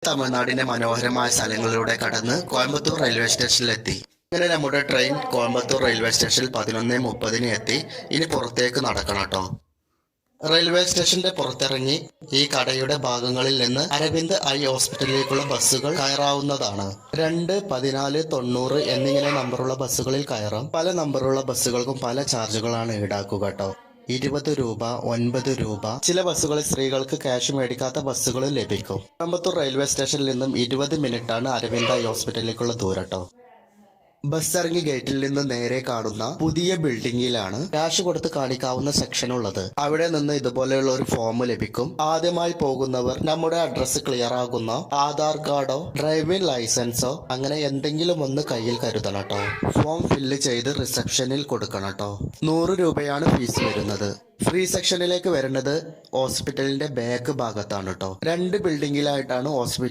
തമിഴ്നാടിന്റെ മനോഹരമായ സ്ഥലങ്ങളിലൂടെ കടന്ന് കോയമ്പത്തൂർ റെയിൽവേ സ്റ്റേഷനിലെത്തി. അങ്ങനെ നമ്മുടെ ട്രെയിൻ കോയമ്പത്തൂർ റെയിൽവേ സ്റ്റേഷനിൽ 11:30 എത്തി. ഇനി പുറത്തേക്ക് നടക്കണം കേട്ടോ. റെയിൽവേ സ്റ്റേഷന്റെ പുറത്തിറങ്ങി ഈ കടയുടെ ഭാഗങ്ങളിൽ നിന്ന് അരവിന്ദ് ഐ ഹോസ്പിറ്റലിലേക്കുള്ള ബസ്സുകൾ കയറാവുന്നതാണ്. 2, 14, 90 എന്നിങ്ങനെ നമ്പറുള്ള ബസ്സുകളിൽ കയറാം. പല നമ്പറുള്ള ബസ്സുകൾക്കും പല ചാർജുകളാണ് ഈടാക്കുക കേട്ടോ. 20 രൂപ, 9 രൂപ. ചില ബസ്സുകളിൽ സ്ത്രീകൾക്ക് ക്യാഷ് മേടിക്കാത്ത ബസ്സുകൾ ലഭിക്കും. കോയമ്പത്തൂർ റെയിൽവേ സ്റ്റേഷനിൽ നിന്നും 20 മിനിറ്റാണ് അരവിന്ദ് ഐ ഹോസ്പിറ്റലിലേക്കുള്ള ദൂരം കേട്ടോ. ബസ് ഇറങ്ങി ഗേറ്റിൽ നിന്ന് നേരെ കാണുന്ന പുതിയ ബിൽഡിംഗിലാണ് ക്യാഷ് കൊടുത്ത് കാണിക്കാവുന്ന സെക്ഷൻ ഉള്ളത്. അവിടെ നിന്ന് ഇതുപോലെയുള്ള ഒരു ഫോം ലഭിക്കും. ആദ്യമായി പോകുന്നവർ നമ്മുടെ അഡ്രസ്സ് ക്ലിയർ ആകുന്ന ആധാർ കാർഡോ ഡ്രൈവിംഗ് ലൈസൻസോ അങ്ങനെ എന്തെങ്കിലും ഒന്ന് കയ്യിൽ കരുതണം കേട്ടോ. ഫോം ഫില്ല് ചെയ്ത് റിസപ്ഷനിൽ കൊടുക്കണം കേട്ടോ. 100 രൂപയാണ് ഫീസ് വരുന്നത്. ഫ്രീ സെക്ഷനിലേക്ക് വരുന്നത് ഹോസ്പിറ്റലിന്റെ ബാക്ക് ഭാഗത്താണ് കേട്ടോ. 2 ബിൽഡിംഗിലായിട്ടാണ് ഹോസ്പിറ്റൽ